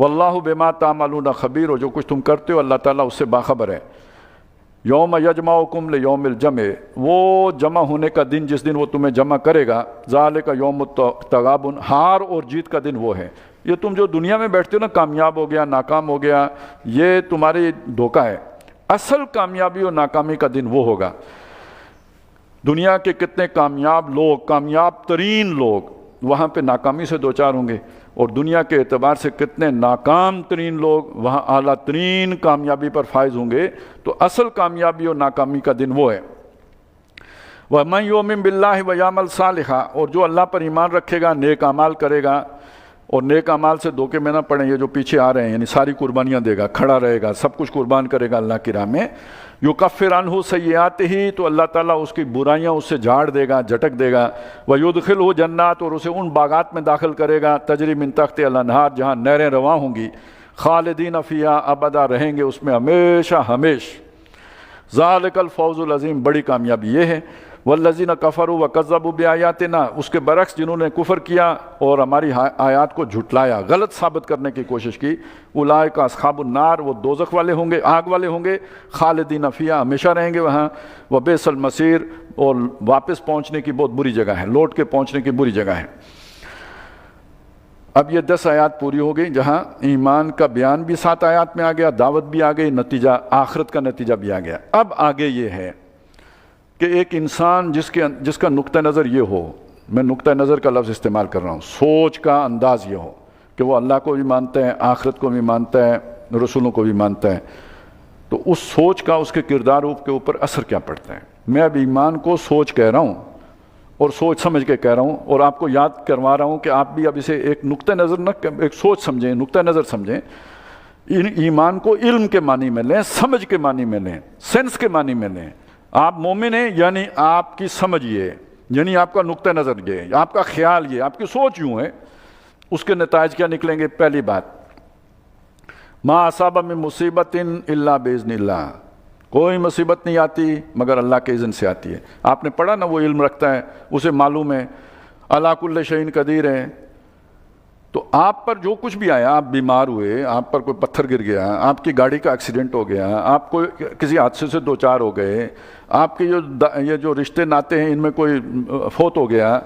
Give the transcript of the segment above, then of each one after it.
واللہ بما تعملون خبیر، اور جو کچھ تم کرتے ہو اللہ تعالیٰ اس سے باخبر ہے۔ یوم یجمعکم لیوم الجمع، وہ جمع ہونے کا دن جس دن وہ تمہیں جمع کرے گا، ذالک یوم التغابن، ہار اور جیت کا دن وہ ہے۔ یہ تم جو دنیا میں بیٹھتے ہو نا، کامیاب ہو گیا ناکام ہو گیا، یہ تمہاری دھوکہ ہے۔ اصل کامیابی اور ناکامی کا دن وہ ہوگا۔ دنیا کے کتنے کامیاب لوگ، کامیاب ترین لوگ وہاں پہ ناکامی سے دوچار ہوں گے، اور دنیا کے اعتبار سے کتنے ناکام ترین لوگ وہاں اعلیٰ ترین کامیابی پر فائز ہوں گے۔ تو اصل کامیابی اور ناکامی کا دن وہ ہے۔ وَمَن يُؤْمِن بِاللَّهِ وَيَعْمَلْ صَالِحًا، اور جو اللہ پر ایمان رکھے گا، نیک اعمال کرے گا، اور نیک اعمال سے دھوکے میں نہ پڑیں، یہ جو پیچھے آ رہے ہیں، یعنی ساری قربانیاں دے گا، کھڑا رہے گا، سب کچھ قربان کرے گا اللہ کی راہ میں۔ یکفر عنہ سیئاتہ، تو اللہ تعالیٰ اس کی برائیاں اس سے جھاڑ دے گا، جھٹک دے گا۔ ویدخلہ جنات، اور اسے ان باغات میں داخل کرے گا، تجری من تحتہا الانہار، جہاں نہریں رواں ہوں گی، خالدین فیہا ابدا، رہیں گے اس میں ہمیشہ ہمیش۔ ذالک الفوز العظیم، بڑی کامیابی یہ ہے۔ والذین کفروا وکذبوا بآیاتنا، اس کے برعکس جنہوں نے کفر کیا اور ہماری آیات کو جھٹلایا، غلط ثابت کرنے کی کوشش کی، اولئک اصحاب النار، وہ دوزخ والے ہوں گے، آگ والے ہوں گے، خالدین فیہا، ہمیشہ رہیں گے وہاں، وبئس المصیر، اور واپس پہنچنے کی بہت بری جگہ ہے، لوٹ کے پہنچنے کی بری جگہ ہے۔ اب یہ 10 آیات پوری ہو گئی، جہاں ایمان کا بیان بھی 7 آیات میں آ گیا، دعوت بھی آ گئی، نتیجہ آخرت کا نتیجہ بھی آ گیا۔ اب آگے یہ ہے کہ ایک انسان جس کا نقطہ نظر یہ ہو، میں نقطہ نظر کا لفظ استعمال کر رہا ہوں، سوچ کا انداز یہ ہو کہ وہ اللہ کو بھی مانتا ہے، آخرت کو بھی مانتا ہے، رسولوں کو بھی مانتا ہے، تو اس سوچ کا اس کے کردار کے اوپر اثر کیا پڑتا ہے۔ میں اب ایمان کو سوچ کہہ رہا ہوں اور سوچ سمجھ کے کہہ رہا ہوں، اور آپ کو یاد کروا رہا ہوں کہ آپ بھی اب اسے ایک نقطہ نظر نہ، ایک سوچ سمجھیں، نقطہ نظر سمجھیں۔ ایمان کو علم کے معنی میں لیں، سمجھ کے معنی میں لیں، سینس کے معنی میں لیں۔ آپ مومن ہیں یعنی آپ کی سمجھ یہ، یعنی آپ کا نقطہ نظر یہ، آپ کا خیال یہ، آپ کی سوچ یوں ہے، اس کے نتائج کیا نکلیں گے؟ پہلی بات، ما اصاب من مصیبت الا باذن اللہ، کوئی مصیبت نہیں آتی مگر اللہ کے اذن سے آتی ہے۔ آپ نے پڑھا نا، وہ علم رکھتا ہے، اسے معلوم ہے، علی کل شیء قدیر ہے۔ تو آپ پر جو کچھ بھی آیا، آپ بیمار ہوئے، آپ پر کوئی پتھر گر گیا، آپ کی گاڑی کا ایکسیڈنٹ ہو گیا، آپ کو کسی حادثے سے دوچار ہو گئے، آپ کے یہ جو رشتے ناتے ہیں ان میں کوئی فوت ہو گیا،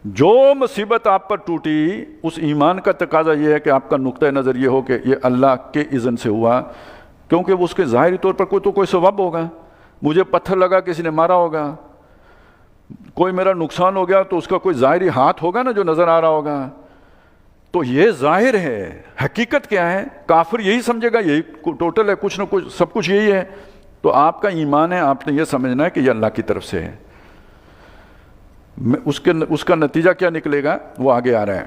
جو مصیبت آپ پر ٹوٹی، اس ایمان کا تقاضا یہ ہے کہ آپ کا نقطہ نظر یہ ہو کہ یہ اللہ کے اذن سے ہوا، کیونکہ اس کے ظاہری طور پر کوئی سبب ہوگا۔ مجھے پتھر لگا، کسی نے مارا ہوگا، کوئی میرا نقصان ہو گیا تو اس کا کوئی ظاہری ہاتھ ہوگا نا جو نظر آ رہا ہوگا۔ تو یہ ظاہر ہے، حقیقت کیا ہے؟ کافر یہی سمجھے گا، یہی ٹوٹل ہے، کچھ نہ کچھ، سب کچھ یہی ہے۔ تو آپ کا ایمان ہے، آپ نے یہ سمجھنا ہے کہ یہ اللہ کی طرف سے ہے۔ اس کا نتیجہ کیا نکلے گا؟ وہ آگے آ رہا ہے۔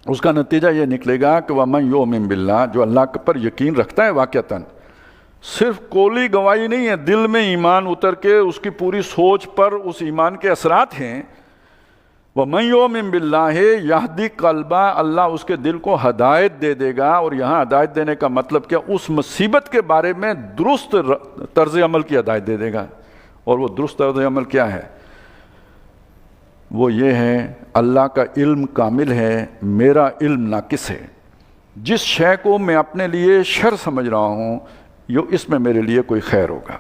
اس کا نتیجہ یہ نکلے گا کہ وَمَن يُؤْمِن بِاللَّهِ، جو اللہ پر یقین رکھتا ہے واقعتاً، صرف قولی گواہی نہیں ہے، دل میں ایمان اتر کے اس کی پوری سوچ پر اس ایمان کے اثرات ہیں۔ وَمَن يُؤْمِن بِاللَّهِ يَهْدِ قَلْبَهُ، اللہ اس کے دل کو ہدایت دے دے گا، اور یہاں ہدایت دینے کا مطلب کیا؟ اس مصیبت کے بارے میں درست طرز عمل کی ہدایت دے دے گا۔ اور وہ درست طرز عمل کیا ہے؟ وہ یہ ہے، اللہ کا علم کامل ہے، میرا علم ناقص ہے، جس شے کو میں اپنے لیے شر سمجھ رہا ہوں، اس میں میرے لیے کوئی خیر ہوگا۔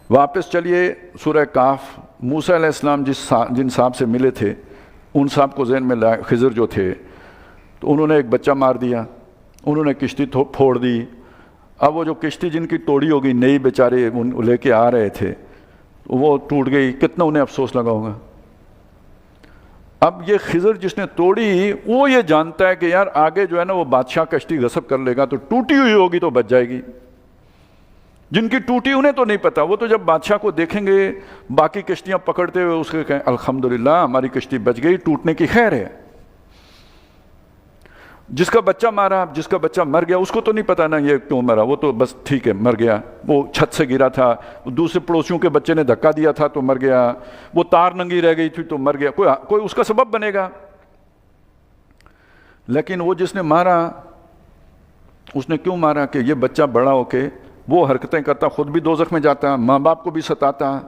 واپس چلیے سورہ کاف، موسیٰ علیہ السلام جن صاحب سے ملے تھے، ان صاحب کو ذہن میں لائے، خضر جو تھے، تو انہوں نے ایک بچہ مار دیا، انہوں نے کشتی پھوڑ دی۔ اب وہ جو کشتی جن کی توڑی ہوگی، نئی بیچارے لے کے آ رہے تھے، وہ ٹوٹ گئی، کتنا انہیں افسوس لگا ہوگا۔ اب یہ خضر جس نے توڑی، وہ یہ جانتا ہے کہ یار آگے جو ہے نا وہ بادشاہ کشتی غصب کر لے گا، تو ٹوٹی ہوئی ہوگی تو بچ جائے گی۔ جن کی ٹوٹی انہیں تو نہیں پتا، وہ تو جب بادشاہ کو دیکھیں گے باقی کشتیاں پکڑتے ہوئے، اس کے کہیں الحمدللہ ہماری کشتی بچ گئی، ٹوٹنے کی خیر ہے۔ جس کا بچہ مارا، جس کا بچہ مر گیا، اس کو تو نہیں پتا نا یہ کیوں مرا، وہ تو بس ٹھیک ہے مر گیا، وہ چھت سے گرا تھا، دوسرے پڑوسیوں کے بچے نے دھکا دیا تھا تو مر گیا، وہ تار ننگی رہ گئی تھی تو مر گیا، کوئی اس کا سبب بنے گا۔ لیکن وہ جس نے مارا، اس نے کیوں مارا؟ کہ یہ بچہ بڑا ہو کے وہ حرکتیں کرتا، خود بھی دوزخ میں جاتا، ماں باپ کو بھی ستاتا،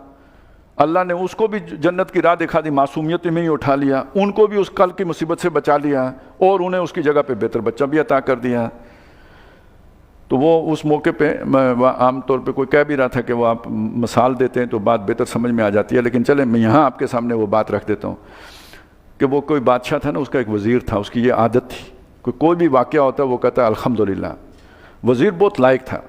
اللہ نے اس کو بھی جنت کی راہ دکھا دی، معصومیت میں ہی اٹھا لیا، ان کو بھی اس کل کی مصیبت سے بچا لیا اور انہیں اس کی جگہ پہ بہتر بچہ بھی عطا کر دیا۔ تو وہ اس موقع پہ عام طور پہ کوئی کہہ بھی رہا تھا کہ وہ آپ مثال دیتے ہیں تو بات بہتر سمجھ میں آ جاتی ہے، لیکن چلیں میں یہاں آپ کے سامنے وہ بات رکھ دیتا ہوں کہ وہ کوئی بادشاہ تھا نا، اس کا ایک وزیر تھا، اس کی یہ عادت تھی کوئی بھی واقعہ ہوتا ہے وہ کہتا ہے الحمدللہ۔ وزیر بہت لائق تھا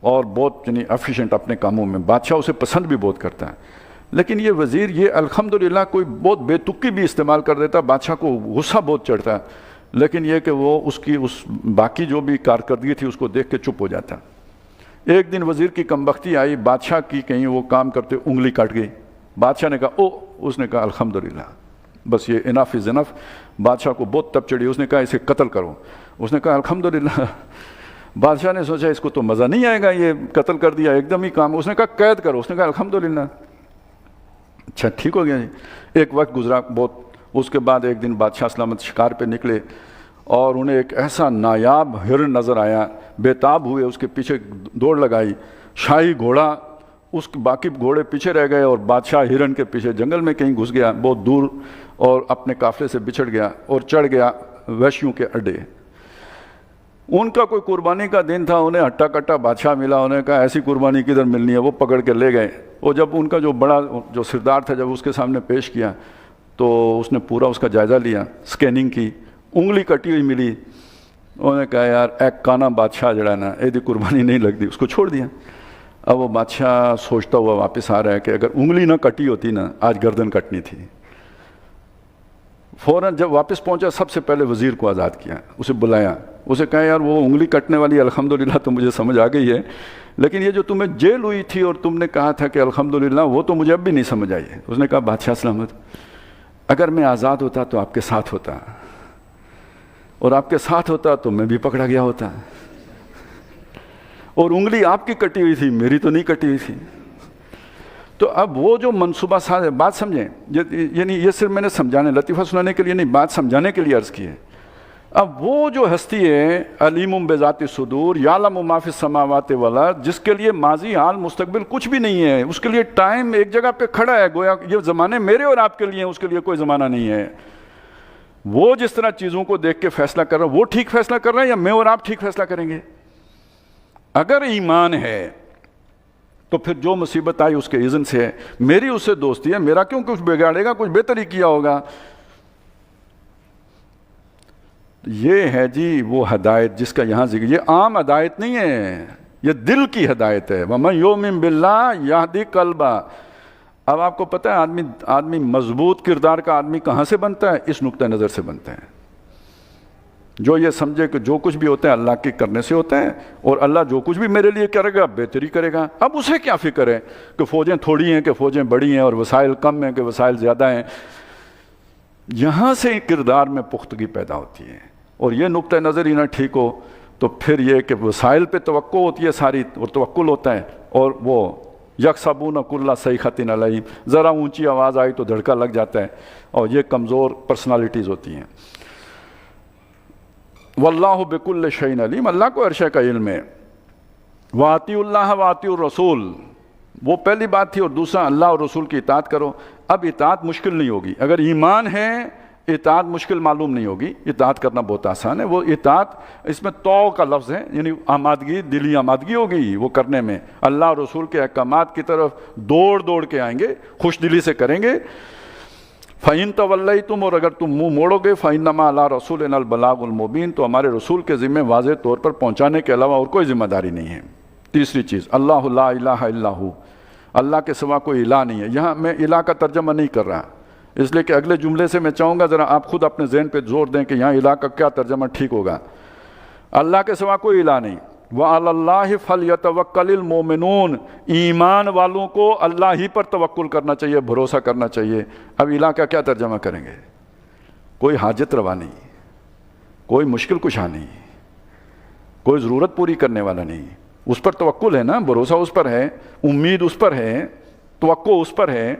اور بہت یعنی ایفیشینٹ اپنے کاموں میں، بادشاہ اسے پسند بھی بہت کرتا ہے، لیکن یہ وزیر یہ الحمدللہ کوئی بہت بے تکی بھی استعمال کر دیتا، بادشاہ کو غصہ بہت چڑھتا، لیکن یہ کہ وہ اس کی باقی جو بھی کارکردگی تھی اس کو دیکھ کے چپ ہو جاتا۔ ایک دن وزیر کی کمبختی آئی، بادشاہ کی کہیں وہ کام کرتے انگلی کٹ گئی، بادشاہ نے کہا اس نے کہا الحمدللہ، بس یہ انف از انف۔ بادشاہ کو بہت تب چڑھی، اس نے کہا اسے قتل کرو، اس نے کہا الحمدللہ۔ بادشاہ نے سوچا اس کو تو مزہ نہیں آئے گا، یہ قتل کر دیا ایک دم ہی کام، اس نے کہا قید کرو، اس نے کہا الحمدللہ۔ اچھا ٹھیک ہو گیا جی۔ ایک وقت گزرا بہت، اس کے بعد ایک دن بادشاہ سلامت شکار پہ نکلے اور انہیں ایک ایسا نایاب ہرن نظر آیا، بےتاب ہوئے، اس کے پیچھے دوڑ لگائی، شاہی گھوڑا، اس کے باقی گھوڑے پیچھے رہ گئے اور بادشاہ ہرن کے پیچھے جنگل میں کہیں گھس گیا بہت دور اور اپنے قافلے سے بچھڑ گیا اور چڑھ گیا وحشیوں کے اڈے۔ ان کا کوئی قربانی کا دن تھا، انہیں ہٹا کٹا بادشاہ ملا، انہوں نے کہا ایسی قربانی کدھر ملنی ہے، وہ پکڑ کے لے گئے۔ اور جب ان کا جو بڑا جو سردار تھا جب اس کے سامنے پیش کیا تو اس نے پورا اس کا جائزہ لیا، سکیننگ کی، انگلی کٹی ہوئی ملی، انہوں نے کہا یار ایک کانا بادشاہ جڑا ہے نا یہ قربانی نہیں لگ دی، اس کو چھوڑ دیا۔ اب وہ بادشاہ سوچتا ہوا واپس آ رہا ہے کہ اگر انگلی نہ کٹی ہوتی نا آج گردن کٹنی تھی۔ فوراً جب واپس پہنچا سب سے پہلے وزیر کو آزاد کیا، اسے بلایا، اسے کہا یار وہ انگلی کٹنے والی الحمدللہ تو مجھے سمجھ آ گئی ہے، لیکن یہ جو تمہیں جیل ہوئی تھی اور تم نے کہا تھا کہ الحمدللہ وہ تو مجھے اب بھی نہیں سمجھ آئی ہے۔ اس نے کہا بادشاہ سلامت، اگر میں آزاد ہوتا تو آپ کے ساتھ ہوتا، اور آپ کے ساتھ ہوتا تو میں بھی پکڑا گیا ہوتا، اور انگلی آپ کی کٹی ہوئی تھی میری تو نہیں کٹی ہوئی تھی۔ تو اب وہ جو منصوبہ ساز ہے، بات سمجھیں، یعنی یہ صرف میں نے سمجھانے لطیفہ سنانے کے لیے نہیں، بات سمجھانے کے لیے عرض کی ہے۔ اب وہ جو ہستی ہے علیم بذات الصدور یعلم ما فی السماوات والارض، جس کے لیے ماضی حال مستقبل کچھ بھی نہیں ہے، اس کے لیے ٹائم ایک جگہ پہ کھڑا ہے، گویا یہ زمانے میرے اور آپ کے لیے ہیں، اس کے لیے کوئی زمانہ نہیں ہے۔ وہ جس طرح چیزوں کو دیکھ کے فیصلہ کر رہا ہے، وہ ٹھیک فیصلہ کر رہا ہے یا میں اور آپ ٹھیک فیصلہ کریں گے؟ اگر ایمان ہے تو پھر جو مصیبت آئی اس کے اذن سے ہے، میری اس سے دوستی ہے، میرا کیوں کچھ بگاڑے گا، کچھ بہتر ہی کیا ہوگا۔ یہ ہے جی وہ ہدایت جس کا یہاں ذکر، یہ عام ہدایت نہیں ہے، یہ دل کی ہدایت ہے۔ وَمَن یُؤْمِن بِاللَّهِ یَہْدِ قَلْبَهُ۔ اب آپ کو پتہ ہے آدمی مضبوط کردار کا آدمی کہاں سے بنتا ہے؟ اس نقطہ نظر سے بنتا ہے، جو یہ سمجھے کہ جو کچھ بھی ہوتا ہے اللہ کے کرنے سے ہوتا ہے، اور اللہ جو کچھ بھی میرے لیے کرے گا بہتری کرے گا۔ اب اسے کیا فکر ہے کہ فوجیں تھوڑی ہیں کہ فوجیں بڑی ہیں اور وسائل کم ہیں کہ وسائل زیادہ ہیں۔ یہاں سے کردار میں پختگی پیدا ہوتی ہے، اور یہ نقطہ نظر ہی نہ ٹھیک ہو تو پھر یہ کہ وسائل پہ توقع ہوتی ہے ساری، اور توکل ہوتا ہے، اور وہ یکسبون کل صیحۃ علیہم، ذرا اونچی آواز آئی تو دھڑکا لگ جاتا ہے، اور یہ کمزور پرسنالٹیز ہوتی ہیں۔ واللہ بکل شیء علیم، اللہ کو ہر شے کا علم ہے۔ واطیعوا اللہ واطیعوا الرسول، وہ پہلی بات تھی، اور دوسرا اللہ اور رسول کی اطاعت کرو۔ اب اطاعت مشکل نہیں ہوگی، اگر ایمان ہے اطاعت مشکل معلوم نہیں ہوگی، اطاعت کرنا بہت آسان ہے۔ وہ اطاعت اس میں تو کا لفظ ہے، یعنی آمادگی، دلی آمادگی ہوگی وہ کرنے میں، اللہ اور رسول کے احکامات کی طرف دوڑ کے آئیں گے، خوش دلی سے کریں گے۔ فَإِن تَوَلَّيْتُمْ، اور اگر تم منہ موڑو گے، فَإِنَّمَا عَلَىٰ رَسُولِنَا الْبَلَاغُ الْمُبِينُ، تو ہمارے رسول کے ذمہ واضح طور پر پہنچانے کے علاوہ اور کوئی ذمہ داری نہیں ہے۔ تیسری چیز، اللہ لا الہ الا ہو، اللہ کے سوا کوئی الہ نہیں ہے۔ یہاں میں الہ کا ترجمہ نہیں کر رہا، اس لیے کہ اگلے جملے سے میں چاہوں گا ذرا آپ خود اپنے ذہن پہ زور دیں کہ یہاں الہ کا کیا ترجمہ ٹھیک ہوگا۔ اللہ کے سوا کوئی الہ نہیں۔ وَعَلَى اللَّهِ فَلْيَتَوَكَّلِ الْمُؤْمِنُونَ، ایمان والوں کو اللہ ہی پر توکل کرنا چاہیے، بھروسہ کرنا چاہیے۔ اب الہ کا کیا ترجمہ کریں گے؟ کوئی حاجت روا نہیں، کوئی مشکل کشا نہیں، کوئی ضرورت پوری کرنے والا نہیں، اس پر توکل ہے نا، بھروسہ اس پر ہے، امید اس پر ہے، توقع اس پر ہے۔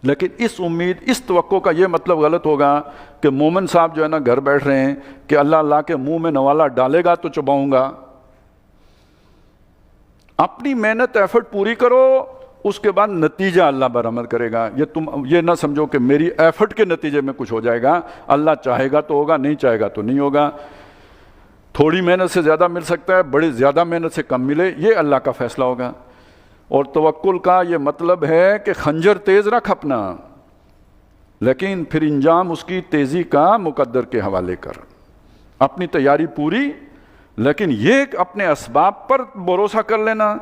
لیکن اس امید، اس توقع کا یہ مطلب غلط ہوگا کہ مومن صاحب جو ہے نا گھر بیٹھ رہے ہیں کہ اللہ کے منہ میں نوالا ڈالے گا تو چباؤں گا۔ اپنی محنت ایفرٹ پوری کرو، اس کے بعد نتیجہ اللہ برآمد کرے گا. تم یہ نہ سمجھو کہ میری ایفرٹ کے نتیجے میں کچھ ہو جائے گا. اللہ چاہے گا تو ہوگا, نہیں چاہے گا تو نہیں ہوگا. تھوڑی محنت سے زیادہ مل سکتا ہے, بڑی زیادہ محنت سے کم ملے, یہ اللہ کا فیصلہ ہوگا. اور توکل کا یہ مطلب ہے کہ خنجر تیز رکھ اپنا, لیکن پھر انجام اس کی تیزی کا مقدر کے حوالے کر. اپنی تیاری پوری, لیکن یہ اپنے اسباب پر بھروسہ کر لینا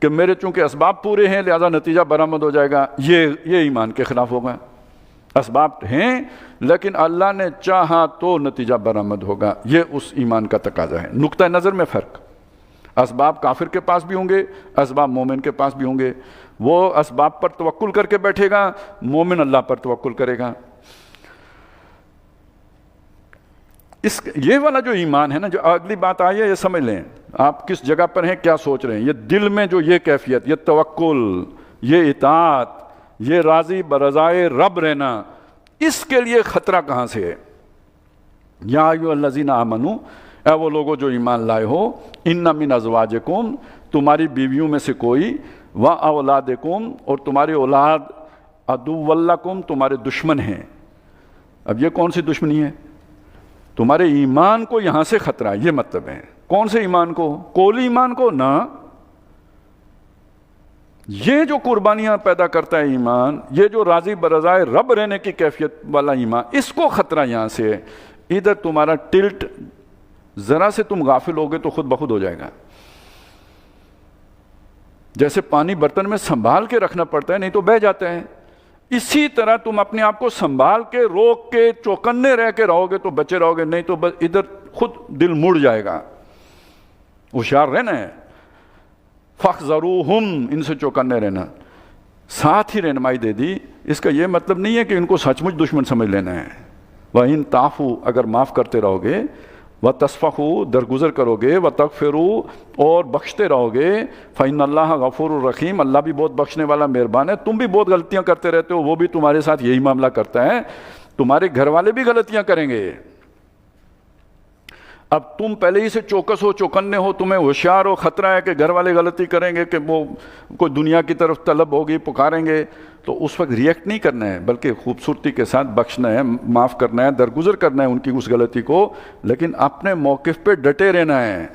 کہ میرے چونکہ اسباب پورے ہیں لہذا نتیجہ برآمد ہو جائے گا, یہ ایمان کے خلاف ہوگا. اسباب ہیں لیکن اللہ نے چاہا تو نتیجہ برآمد ہوگا, یہ اس ایمان کا تقاضا ہے. نقطہ نظر میں فرق. اسباب کافر کے پاس بھی ہوں گے, اسباب مومن کے پاس بھی ہوں گے. وہ اسباب پر توکل کر کے بیٹھے گا, مومن اللہ پر توکل کرے گا. یہ والا جو ایمان ہے نا, جو اگلی بات آئی ہے یہ سمجھ لیں آپ کس جگہ پر ہیں, کیا سوچ رہے ہیں. یہ دل میں جو یہ کیفیت, یہ توکل, یہ اطاعت, یہ راضی برضائے رب رہنا, اس کے لیے خطرہ کہاں سے ہے؟ یا ایھا الذین آمنوا, اے وہ لوگوں جو ایمان لائے ہو, ان من ازواجکم, تمہاری بیویوں میں سے کوئی, و اولادکم, اور تمہاری اولاد, عدو لکم, تمہارے دشمن ہیں. اب یہ کون سی دشمنی ہے؟ تمہارے ایمان کو یہاں سے خطرہ ہے, یہ مطلب ہے. کون سے ایمان کو؟ قولی ایمان کو نہ. یہ جو قربانیاں پیدا کرتا ہے ایمان, یہ جو راضی برضائے رب رہنے کی کیفیت والا ایمان, اس کو خطرہ یہاں سے ہے. ادھر تمہارا ٹلٹ ذرا سے تم غافل ہوگے تو خود بخود ہو جائے گا. جیسے پانی برتن میں سنبھال کے رکھنا پڑتا ہے, نہیں تو بہہ جاتا ہے, اسی طرح تم اپنے آپ کو سنبھال کے, روک کے, چوکنے رہ کے رہو گے تو بچے رہو گے, نہیں تو بس ادھر خود دل مڑ جائے گا. ہوشیار رہنا ہے. فاحذروہم, ان سے چوکنے رہنا. ساتھ ہی رہنمائی دے دی. اس کا یہ مطلب نہیں ہے کہ ان کو سچ مچ دشمن سمجھ لینا ہے. وَإِن تَعْفُوا, اگر معاف کرتے رہو گے, وَتَصْفَحُوا, درگزر کرو گے, وَتَغْفِرُوا, اور بخشتے رہو گے, فَإِنَّ اللَّهَ غَفُورٌ رَحِيمٌ, اللہ بھی بہت بخشنے والا مہربان ہے. تم بھی بہت غلطیاں کرتے رہتے ہو, وہ بھی تمہارے ساتھ یہی معاملہ کرتا ہے. تمہارے گھر والے بھی غلطیاں کریں گے. اب تم پہلے ہی سے چوکس ہو, چوکنے ہو, تمہیں ہوشیار ہو, خطرہ ہے کہ گھر والے غلطی کریں گے, کہ وہ کوئی دنیا کی طرف طلب ہوگی, پکاریں گے, تو اس وقت ریئیکٹ نہیں کرنا ہے, بلکہ خوبصورتی کے ساتھ بخشنا ہے, معاف کرنا ہے, درگزر کرنا ہے ان کی اس غلطی کو, لیکن اپنے موقف پہ ڈٹے رہنا ہے,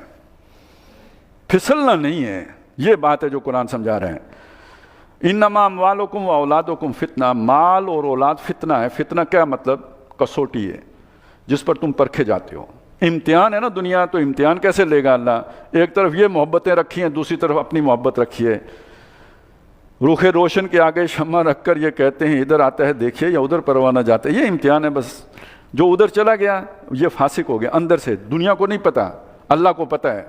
پھسلنا نہیں ہے. یہ بات ہے جو قرآن سمجھا رہے ہیں. انما اموالکم و اولادکم فتنہ, مال اور اولاد فتنہ ہے. فتنہ کیا مطلب؟ کسوٹی ہے جس پر تم پرکھے جاتے ہو. امتحان ہے نا دنیا, تو امتحان کیسے لے گا اللہ؟ ایک طرف یہ محبتیں رکھی ہیں, دوسری طرف اپنی محبت رکھی ہے. روخ روشن کے آگے شمع رکھ کر یہ کہتے ہیں ادھر آتا ہے دیکھیے, یا ادھر پروانہ جاتا ہے. یہ امتحان ہے بس. جو ادھر چلا گیا یہ فاسق ہو گیا اندر سے. دنیا کو نہیں پتا, اللہ کو پتا ہے.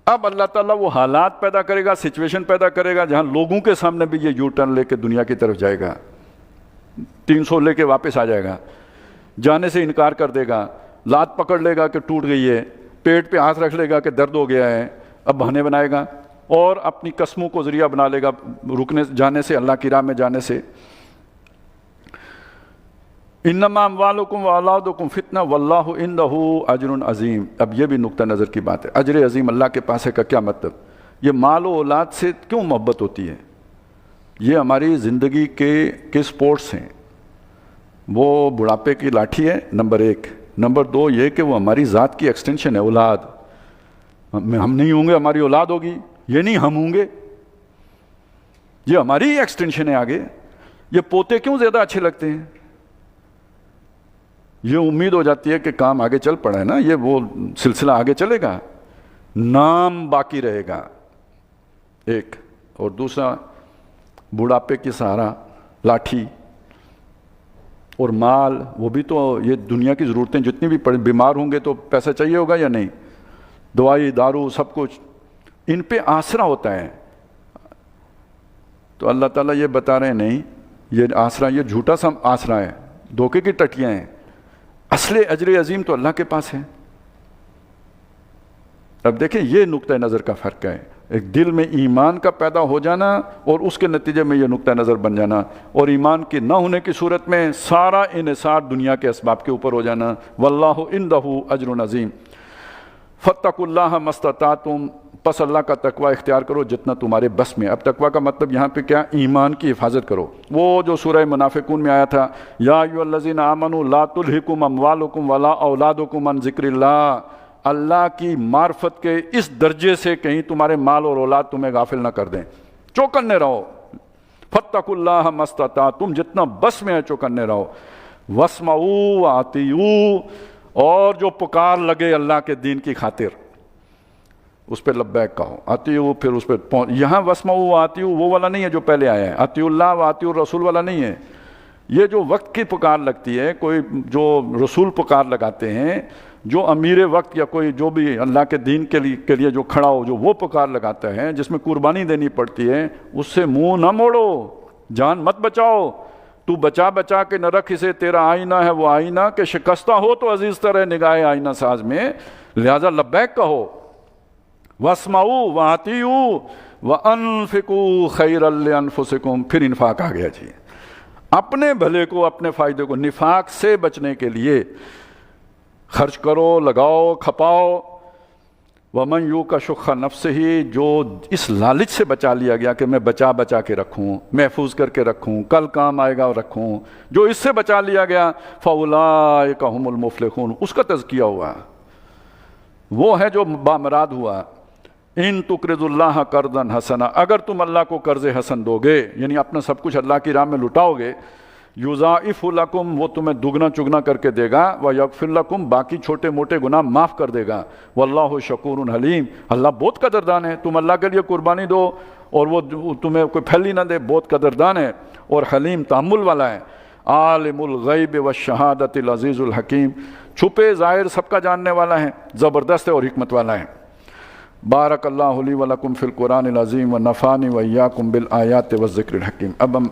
اب اللہ تعالیٰ وہ حالات پیدا کرے گا, سچویشن پیدا کرے گا, جہاں لوگوں کے سامنے بھی یہ یو ٹرن لے کے دنیا کی طرف جائے گا, 300 لے کے واپس آ جائے گا, جانے سے انکار کر دے گا, لات پکڑ لے گا کہ ٹوٹ گئی ہے, پیٹ پہ ہاتھ رکھ لے گا کہ درد ہو گیا ہے, اب بہانے بنائے گا, اور اپنی قسموں کو ذریعہ بنا لے گا رکنے جانے سے, اللہ کی راہ میں جانے سے. انما اموالکم و اولادکم فتنہ واللہ عندہ اجر عظیم. اب یہ بھی نقطہ نظر کی بات ہے. اجر عظیم اللہ کے پاس ہے کا کیا مطلب؟ یہ مال و اولاد سے کیوں محبت ہوتی ہے؟ یہ ہماری زندگی کے سپورٹس ہیں. وہ بڑھاپے کی لاٹھی ہے نمبر 1. نمبر 2 یہ کہ وہ ہماری ذات کی ایکسٹینشن ہے. اولاد, ہم نہیں ہوں گے ہماری اولاد ہوگی, یہ نہیں ہم ہوں گے, یہ ہماری ایکسٹینشن ہے آگے. یہ پوتے کیوں زیادہ اچھے لگتے ہیں؟ یہ امید ہو جاتی ہے کہ کام آگے چل پڑا ہے نا, یہ وہ سلسلہ آگے چلے گا, نام باقی رہے گا ایک. اور دوسرا بڑھاپے کی سہارا لاٹھی اور مال, وہ بھی تو یہ دنیا کی ضرورتیں جتنی بھی پڑیں, بیمار ہوں گے تو پیسہ چاہیے ہوگا یا نہیں, دوائی دارو سب کچھ, ان پہ آسرا ہوتا ہے. تو اللہ تعالیٰ یہ بتا رہے ہیں نہیں, یہ آسرا یہ جھوٹا سا آسرا ہے, دھوکے کی ٹٹیاں ہیں. اصل اجر عظیم تو اللہ کے پاس ہے. اب دیکھیں یہ نقطہ نظر کا فرق ہے. ایک دل میں ایمان کا پیدا ہو جانا اور اس کے نتیجے میں یہ نقطہ نظر بن جانا, اور ایمان کے نہ ہونے کی صورت میں سارا انحصار دنیا کے اسباب کے اوپر ہو جانا. واللہ عندہ اجر عظیم. فاتقوا اللہ ما استطعتم, پس اللہ کا تقوی اختیار کرو جتنا تمہارے بس میں. اب تقوی کا مطلب یہاں پہ کیا؟ ایمان کی حفاظت کرو. وہ جو سورہ منافقون میں آیا تھا، یا ایھا الذین آمنوا لا تلھکم اموالکم ولا اولادکم عن ذکر اللہ، اللہ کی معرفت کے اس درجے سے کہیں تمہارے مال اور اولاد تمہیں غافل نہ کر دیں. چوکنے رہو. فاتقوا اللہ ما استطعتم، جتنا بس میں ہے چوکنے رہو. واسمعوا واطیعوا، اور جو پکار لگے اللہ کے دین کی خاطر اس پہ لبیک کہو. اطیعوا، پھر اس پہ یہاں واسمعوا واطیعوا وہ والا نہیں ہے جو پہلے آیا ہے. اطیعوا اللہ واطیعوا الرسول والا نہیں ہے. یہ جو وقت کی پکار لگتی ہے، کوئی جو رسول پکار لگاتے ہیں، جو امیر وقت یا کوئی جو بھی اللہ کے دین کے لیے جو کھڑا ہو، جو وہ پکار لگاتا ہے جس میں قربانی دینی پڑتی ہے، اس سے منہ نہ موڑو، جان مت بچاؤ. تو بچا بچا کے نہ رکھ اسے، تیرا آئینہ ہے وہ آئینہ کہ شکستہ ہو تو عزیز تر ہے نگاہ آئینہ ساز میں، لہذا لبیک کہو. واسمعوا واطیعوا وانفقوا خیرا لانفسکم، پھر انفاق آ گیا جی. اپنے بھلے کو، اپنے فائدے کو، نفاق سے بچنے کے لیے خرچ کرو، لگاؤ، کھپاؤ. ومن یوق شح نفسہ، جو اس لالچ سے بچا لیا گیا کہ میں بچا بچا کے رکھوں، محفوظ کر کے رکھوں، کل کام آئے گا اور رکھوں، جو اس سے بچا لیا گیا، فاولئک ھم المفلحون، اس کا تزکیہ ہوا، وہ ہے جو بامراد ہوا. ان تقرضوا اللہ قرضا حسنا، اگر تم اللہ کو قرض حسن دو گے، یعنی اپنا سب کچھ اللہ کی راہ میں لٹاؤ گے، یضاعف لکم، وہ تمہیں دگنا چگنا کر کے دے گا، ویغفر لکم، باقی چھوٹے موٹے گناہ معاف کر دے گا. واللہ شکور حلیم، اللہ بہت قدردان ہے. تم اللہ کے لیے قربانی دو اور وہ تمہیں کوئی پھیلی نہ دے، بہت قدردان ہے اور حلیم، تحمل والا ہے. عالم الغیب والشہادۃ العزیز الحکیم، چھپے ظاہر سب کا جاننے والا ہے، زبردست ہے اور حکمت والا ہے. بارک اللہ لی ولکم فی القرآن العظیم ونفعنی وایاکم بالآیات والذکر الحکیم. اب ہم